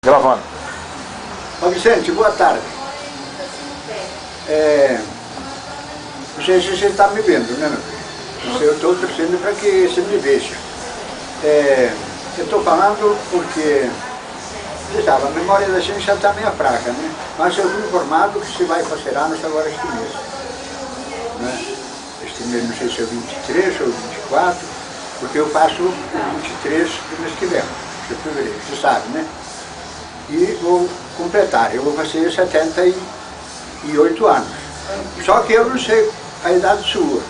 Gravando. Ó Vicente, boa tarde. Não sei se você está me vendo, né, meu filho? Eu estou torcendo para que você me veja. Eu estou falando porque, você sabe, a memória da gente já está meio fraca, né? Mas eu fui informado que se vai fazer anos agora este mês. Né? Este mês, não sei se é 23 ou 24, porque eu faço o 23 do mês que vem, de fevereiro, você sabe, né? E vou completar, eu vou fazer 78 anos. Só que eu não sei a idade sua.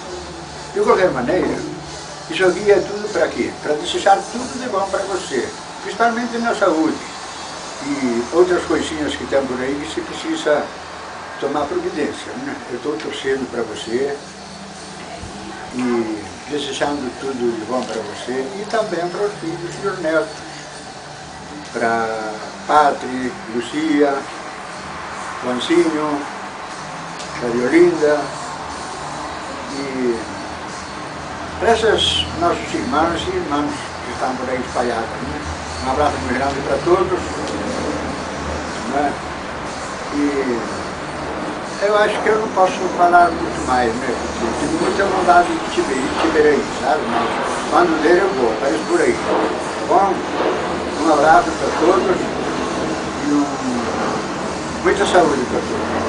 De qualquer maneira, isso aqui é tudo para quê? Para desejar tudo de bom para você, principalmente na saúde. E outras coisinhas que tem por aí que você precisa tomar providência. Né? Eu estou torcendo para você e desejando tudo de bom para você e também para os filhos e os netos. Para Patri, Lucia, Juancinho, a Violinda e para esses nossos irmãos e irmãs que estão por aí espalhados. Né? Um abraço muito grande para todos. Né? E eu acho que eu não posso falar muito mais, né? Porque tenho muita vontade de te ver aí, sabe? Mas quando der eu vou, parece por aí. Tá bom? Um abraço para todos e muita saúde para todos.